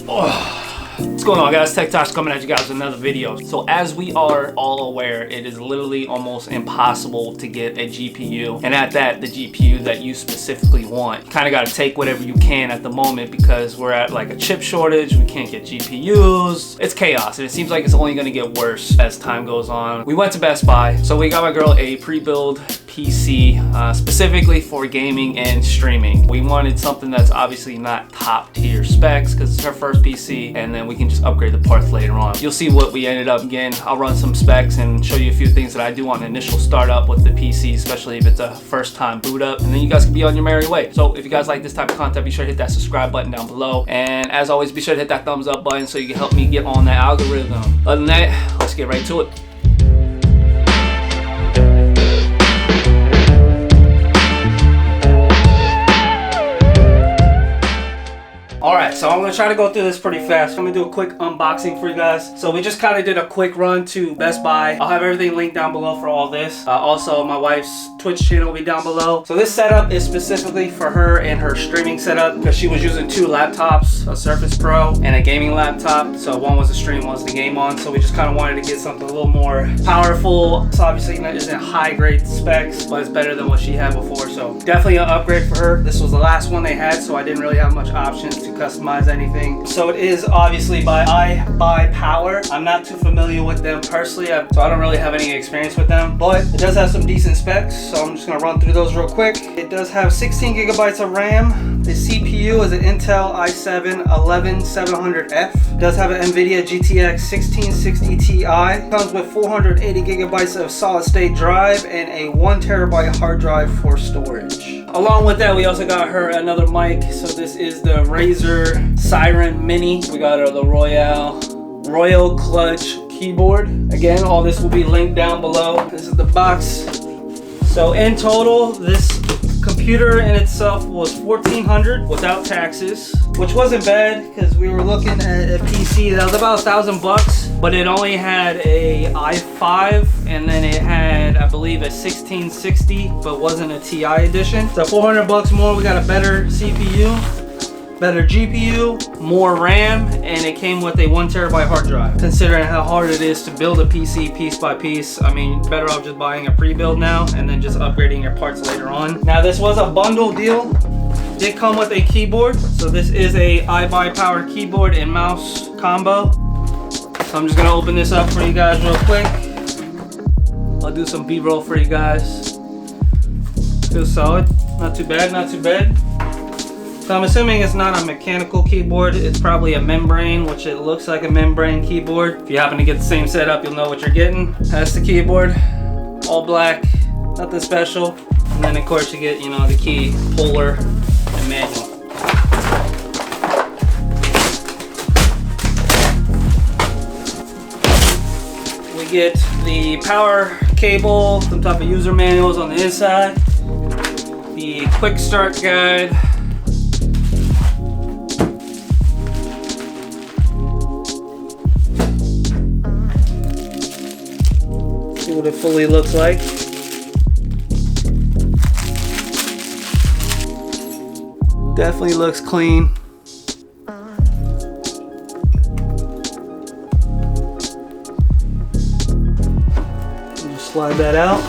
What's going on, guys? Tech Tosh coming at you guys with another video. So as we are all aware, it is literally almost impossible to get a GPU, and at that, the GPU that you specifically want. You kind of got to take whatever you can at the moment because we're at like a chip shortage. We can't get GPUs. It's chaos, and it seems like it's only going to get worse as time goes on. We went to Best Buy, so we got my girl a pre-built PC specifically for gaming and streaming. We wanted something that's obviously not top tier specs because it's her first PC, and then we can just upgrade the parts later on. You'll see what we ended up getting. I'll run some specs and show you a few things that I do on initial startup with the PC, especially if it's a first time boot up, and then you guys can be on your merry way. So if you guys like this type of content, be sure to hit that subscribe button down below, and as always, be sure to hit that thumbs up button so you can help me get on that algorithm. Other than that, let's get right to it. Alright, so I'm going to try to go through this pretty fast. I'm going to do a quick unboxing for you guys. So we just kind of did a quick run to Best Buy. I'll have everything linked down below for all this. Also, my wife's Twitch channel will be down below. So this setup is specifically for her and her streaming setup because she was using two laptops, a Surface Pro and a gaming laptop. So one was a stream, one was the game on. So we just kind of wanted to get something a little more powerful. So obviously it isn't high grade specs, but it's better than what she had before. So definitely an upgrade for her. This was the last one they had, so I didn't really have much options to customize anything. So it is obviously by iBUYPOWER. I'm not too familiar with them personally, so I don't really have any experience with them, but it does have some decent specs, so I'm just gonna run through those real quick. It does have 16 gigabytes of RAM. The CPU is an Intel i7-11700F. It does have an NVIDIA GTX 1660 Ti. Comes with 480 gigabytes of solid state drive and a 1 terabyte hard drive for storage. Along with that, we also got her another mic. So this is the Razer Siren Mini. We got her the Royal Clutch keyboard. Again, all this will be linked down below. This is the box. So in total, this computer in itself was $1,400 without taxes, which wasn't bad because we were looking at a PC that was about $1,000, but it only had a i5 and then it had, I believe, a 1660, but wasn't a TI edition. So $400 more. We got a better CPU, better GPU, more RAM, and it came with a 1 terabyte hard drive. Considering how hard it is to build a PC piece by piece, I mean, better off just buying a pre-build now and then just upgrading your parts later on. Now this was a bundle deal. It did come with a keyboard. So this is a iBUYPOWER keyboard and mouse combo. So I'm just gonna open this up for you guys real quick. I'll do some B-roll for you guys. Feels solid, not too bad, not too bad. So I'm assuming it's not a mechanical keyboard. It's probably a membrane, which it looks like a membrane keyboard. If you happen to get the same setup, you'll know what you're getting. That's the keyboard, all black, nothing special. And then of course you get, you know, the key, puller, and manual. We get the power cable, some type of user manuals on the inside, the quick start guide, what it fully looks like. Definitely looks clean. Just slide that out.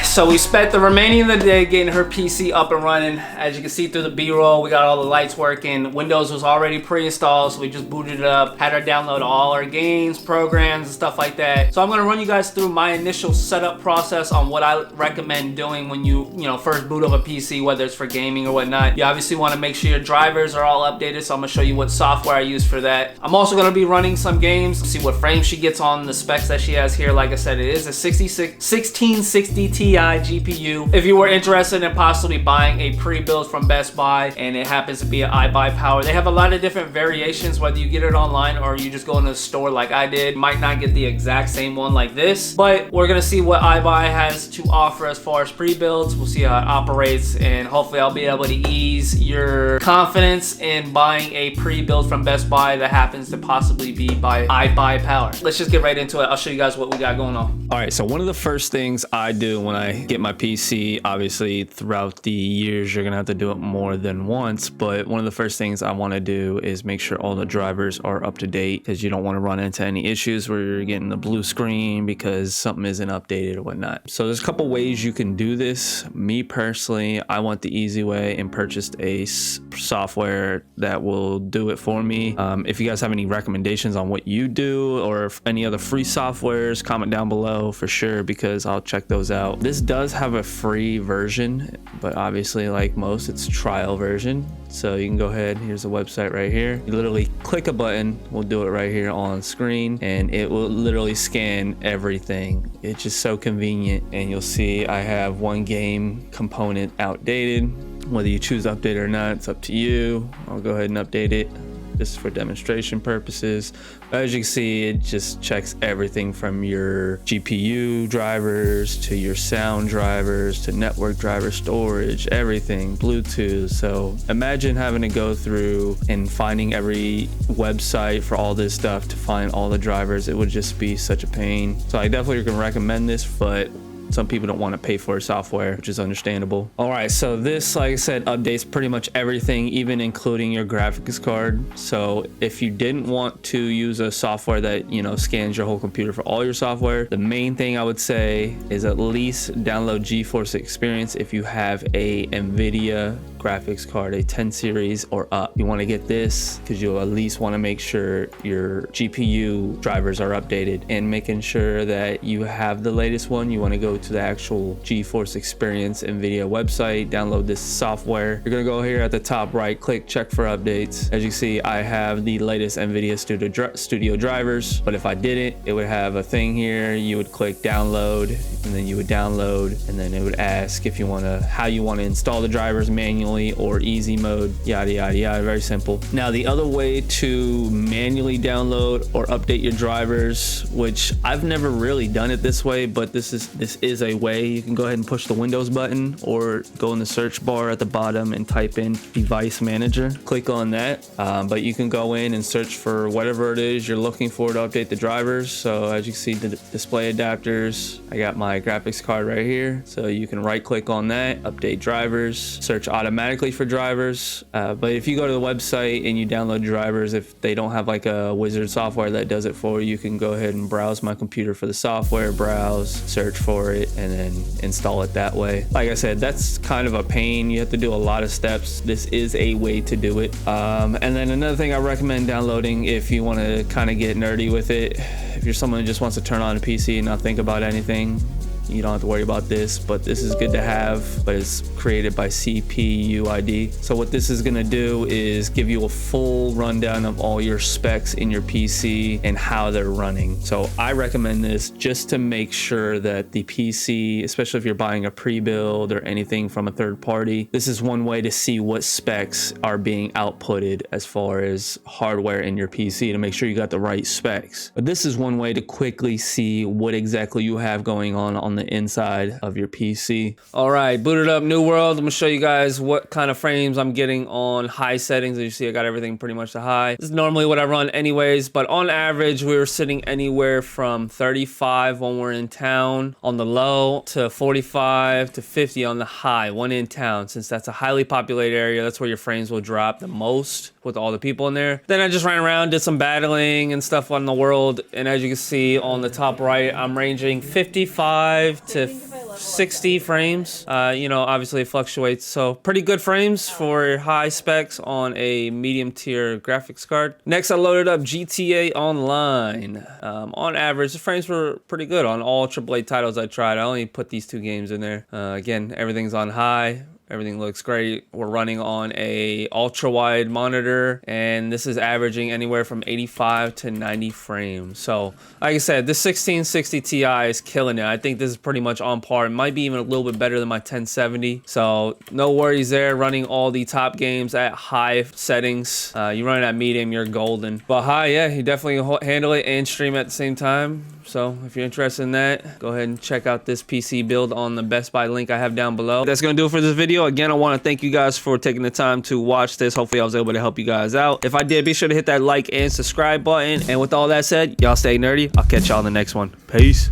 So we spent the remaining of the day getting her PC up and running. As you can see through the B-roll, we got all the lights working. Windows was already pre-installed, so we just booted it up. Had her download all our games, programs, and stuff like that. So I'm gonna run you guys through my initial setup process on what I recommend doing when you first boot up a PC, whether it's for gaming or whatnot. You obviously want to make sure your drivers are all updated, so I'm gonna show you what software I use for that. I'm also gonna be running some games, see what frame she gets on the specs that she has here. Like I said, it is a 1660 1660 Ti GPU. If you were interested in possibly buying a pre-built from Best Buy and it happens to be an iBUYPOWER, they have a lot of different variations, whether you get it online or you just go into the store like I did. Might not get the exact same one like this, but we're gonna see what iBuy has to offer as far as pre-builds. We'll see how it operates, and hopefully I'll be able to ease your confidence in buying a pre-built from Best Buy that happens to possibly be by iBUYPOWER. Let's just get right into it. I'll show you guys what we got going on. All right, so one of the first things I do when I get my PC, obviously throughout the years you're gonna have to do it more than once, but one of the first things I want to do is make sure all the drivers are up to date, because you don't want to run into any issues where you're getting the blue screen because something isn't updated or whatnot. So there's a couple ways you can do this. Me personally, I want the easy way and purchased a software that will do it for me. If you guys have any recommendations on what you do or any other free softwares, comment down below for sure, because I'll check those out. This does have a free version, but obviously like most, it's trial version. So you can go ahead, here's the website right here. You literally click a button, we'll do it right here on screen, and it will literally scan everything. It's just so convenient, and you'll see I have one game component outdated. Whether you choose to update it or not, it's up to you. I'll go ahead and update it just for demonstration purposes. But as you can see, it just checks everything from your GPU drivers to your sound drivers to network driver storage, everything, Bluetooth. So imagine having to go through and finding every website for all this stuff to find all the drivers. It would just be such a pain. So I definitely can recommend this, but some people don't want to pay for software, which is understandable. All right, so this, like I said, updates pretty much everything, even including your graphics card. So if you didn't want to use a software that, you know, scans your whole computer for all your software, the main thing I would say is at least download GeForce Experience if you have a NVIDIA graphics card, a 10 series or up. You want to get this because you'll at least want to make sure your GPU drivers are updated, and making sure that you have the latest one. You want to go to the actual GeForce Experience NVIDIA website, download this software. You're gonna go here at the top right, click check for updates. As you see, I have the latest NVIDIA Studio drivers, but if I didn't, it would have a thing here. You would click download, and then you would download, and then it would ask if you want to, how you want to install the drivers, manually or easy mode, yada yada yada. Very simple. Now the other way to manually download or update your drivers, which I've never really done it this way, but this is a way. You can go ahead and push the Windows button or go in the search bar at the bottom and type in device manager, click on that. But you can go in and search for whatever it is you're looking for to update the drivers. So as you can see, the display adapters, I got my graphics card right here, so you can right click on that, update drivers, search automatically for drivers. But if you go to the website and you download drivers, if they don't have like a wizard software that does it for you, you can go ahead and browse my computer for the software, browse, search for it, and then install it that way. Like I said, that's kind of a pain. You have to do a lot of steps. This is a way to do it. And then another thing I recommend downloading if you want to kind of get nerdy with it, if you're someone who just wants to turn on a PC and not think about anything, you don't have to worry about this, but this is good to have. But it's created by CPUID. So what this is gonna do is give you a full rundown of all your specs in your PC and how they're running. So I recommend this just to make sure that the PC, especially if you're buying a pre-build or anything from a third party, this is one way to see what specs are being outputted as far as hardware in your PC to make sure you got the right specs. But this is one way to quickly see what exactly you have going on the inside of your PC. All right, booted up, new world. I'm gonna show you guys what kind of frames I'm getting on high settings. As you see, I got everything pretty much to high. This is normally what I run anyways, but on average, we were sitting anywhere from 35 when we're in town on the low to 45 to 50 on the high when in town. Since that's a highly populated area, that's where your frames will drop the most with all the people in there. Then I just ran around, did some battling and stuff on the world, and as you can see on the top right, I'm ranging 55 to 60 frames. You know, obviously it fluctuates, so pretty good frames for high specs on a medium tier graphics card. Next, I loaded up GTA Online. On average, the frames were pretty good on all AAA titles I tried. I only put these two games in there. Again, everything's on high. Everything looks great. We're running on a ultra wide monitor, and this is averaging anywhere from 85 to 90 frames. So like I said, this 1660 Ti is killing it. I think this is pretty much on par. It might be even a little bit better than my 1070. So no worries there. Running all the top games at high settings. You run it at medium, you're golden. But high, yeah, you definitely handle it and stream at the same time. So if you're interested in that, go ahead and check out this PC build on the Best Buy link I have down below. That's gonna do it for this video. Again, I want to thank you guys for taking the time to watch this. Hopefully I was able to help you guys out. If I did, be sure to hit that like and subscribe button. And with all that said, y'all stay nerdy. I'll catch y'all in the next one. Peace.